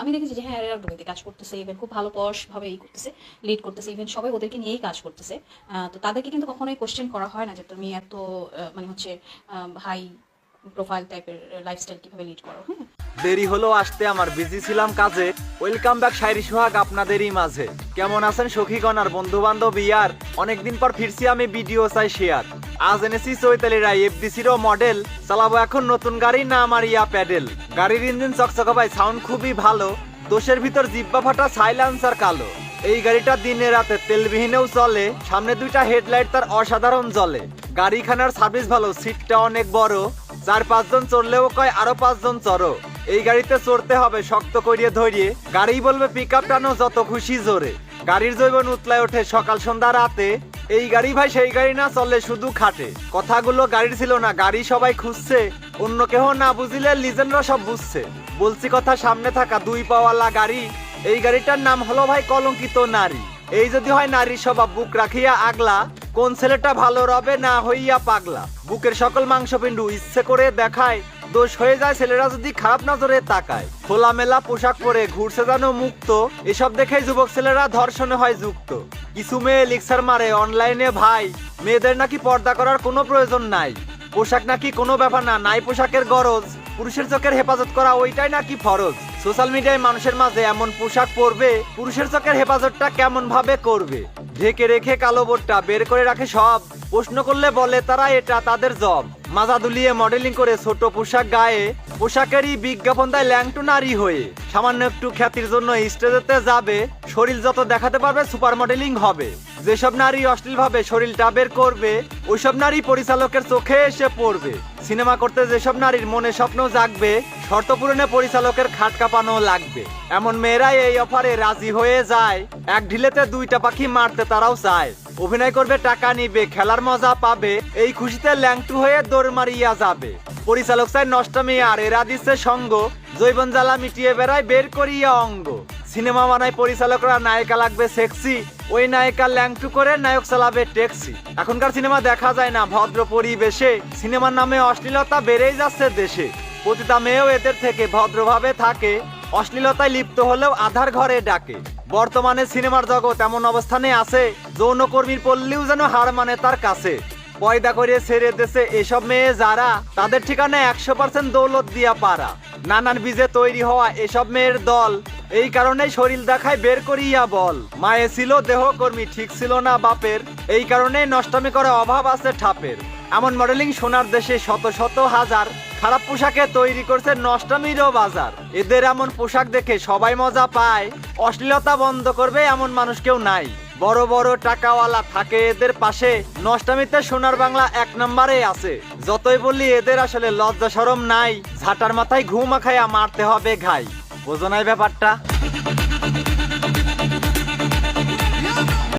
আমি দেখেছি যে হ্যাঁ এরা ডুবেতে কাজ করতেছে, ইভেন খুব ভালো পশ ভাবে করতেছে, লিড করতেছে, ইভেন সবাই ওদেরকে নিয়েই কাজ করতেছে। তো তাদেরকে কিন্তু কখনোই কোশ্চেন করা হয় না যে তুমি এত মানে হচ্ছে হাই প্রোফাইল টাইপের লাইফস্টাইল কিভাবে লিড করো। হ্যাঁ, দেরি হলো আসতে, আমার বিজি ছিলাম কাজে। ওয়েলকাম ব্যাক শায়রি সোহাগ আপনাদেরই মাঝে। কেমন আছেন সখীগণ আর বন্ধু বান্ধব ইয়ার? অনেকদিন পর ফিরছি আমি, ভিডিও চাই শেয়ার। আজ এনেছি চৈতালি রায় এফডিসির মডেল, চালাবো এখন নতুন গাড়ি, নাম আর ইয়া প্যাডেল। গাড়ির ইঞ্জিন চকচকা ভাই, সাউন্ড খুবই ভালো, দোষের ভিতর জিব্বা ফাটা, সাইলেন্সার কালো। এই গাড়িটা দিনে রাতে তেলবিহীনেও চলে, সামনে দুইটা হেডলাইট তার অসাধারণ জ্বলে। গাড়িখানার সার্ভিস ভালো, সিটটা অনেক বড়, 4-5 জন চড়লেও কয় আরো 5 জন চড়ো। এই গাড়িতে চড়তে হবে শক্ত করিয়ে ধরিয়ে, গাড়ি বলবে পিক আপ টানো যত খুশি জোরে। গাড়ির জৈবন উতলায় ওঠে সকাল সন্ধ্যা রাতে, এই গাড়ি ভাই সেই গাড়ি না, চলে শুধু খাটে। কথাগুলো গাড়ির ছিল না, গাড়ি সবাই খুঁজছে, অন্য কেহ না বুঝিলে লিজেন্ডরা সব বুঝছে। বলছি কথা সামনে থাকা 2 পাওয়ালা গাড়ি, এই গাড়িটার নাম হলো ভাই কলঙ্কিত নারী। এই যদি হয় নারীর স্বভাব, বুক রাখিয়া আগলা, কোন ছেলেটা ভালো রবে না হইয়া পাগলা। বুকের সকল মাংসপিণ্ডু ইচ্ছে করে দেখায়, দোষ হয়ে যায় ছেলেরা যদি খারাপ নজরে তাকায়। খোলামেলা পোশাক পরে ঘুরছে যেন মুক্ত, এসব দেখে যুবক ছেলেরা ধর্ষণে হয় যুক্ত। কিছু মেয়ে লিক্সার মারে অনলাইনে ভাই, মেয়েদের নাকি পর্দা করার কোনো প্রয়োজন নাই, পোশাক নাকি কোনো ব্যাপার না, নাই পোশাকের গরজ, পুরুষের চোখের হেফাজত করা ওইটাই নাকি ফরজ। সোশ্যাল মিডিয়ায় মানুষের মাঝে এমন পোশাক পরবে, পুরুষের চোখের হেফাজতটা কেমন ভাবে করবে। ঢেকে রেখে কালো বোটটা বের করে রাখে সব, প্রশ্ন করলে বলে তারা এটা তাদের জব। মাজা দুলিয়ে মডেলিং করে ছোট পোশাক গায়ে, পোশাকেরই বিজ্ঞাপন দেয় ল্যাংটু নারী হয়ে। সামান্য একটু খ্যাতির জন্য স্টেজেতে যাবে, শরীর যত দেখাতে পারবে সুপার মডেলিং হবে। যেসব নারী অশ্লীল ভাবে শরীরটা বের করবে, ওইসব নারী পরিচালকের চোখে এসে পড়বে। সিনেমা করতে যেসব নারীর মনে স্বপ্ন জাগবে, শর্ত পূরণে পরিচালকের খাট কাঁপানো লাগবে। এমন মেয়েরাই এই অফারে রাজি হয়ে যায়, এক ঢিলেতে 2টা পাখি মারতে তারাও চায়। অভিনয় করবে, টাকা নিবে, খেলার মজা পাবে, এই খুশিতে ল্যাংটু হয়ে দৌড় মারিয়া যাবে। পরিচালক চাই নষ্টামি আর এরা দিচ্ছে সঙ্গ, জৈবন জ্বালা মিটিয়ে বেড়ায় বের করিয়া অঙ্গ। সিনেমা বানায় পরিচালকরা, নায়িকা লাগবে সেক্সি, ওই নায়িকা ল্যাংটু করে নায়ক চালাবে ট্যাক্সি। এখনকার সিনেমা দেখা যায় না ভদ্র পরিবেশে, সিনেমার নামে অশ্লীলতা বেড়েই যাচ্ছে দেশে। প্রতিটা মেয়েও এদের থেকে ভদ্রভাবে থাকে, অশ্লীলতায় লিপ্ত হলেও আধার ঘরে ডাকে। বর্তমানে সিনেমার জগৎ এমন অবস্থানে আছে, যৌনকর্মীর পল্লীও যেন হার মানে তার কাছে। পয়দা করে ছেড়ে দেশে এসব মেয়ে যারা, তাদের ঠিকানা 100% দৌলত দিয়া পারা। নানান বীজে তৈরি হওয়া এসব মেয়ের দল, এই কারণেই শরীর দেখায় বের করিয়া বল। মায়ে ছিল দেহকর্মী, ঠিক ছিল না বাপের, এই কারণেই নষ্টামি করে অভাব আছে ঠাপের। এমন মডেলিং সোনার দেশে শত শত হাজার, খারাপ পোশাকে তৈরি করছে নষ্টামিরও বাজার। এদের এমন পোশাক দেখে সবাই মজা পায়, অশ্লীলতা বন্ধ করবে এমন মানুষ কেউ নাই। বড় বড় টাকাওয়ালা থাকে এদের পাশে, নষ্টামিতে সোনার বাংলা 1 নম্বরে আছে। যতই বলি এদের আসলে লজ্জা শরম নাই, ঝাঁটার মাথায় ঘুম খাইয়া মারতে হবে ঘাই। বোঝো নাই ব্যাপারটা?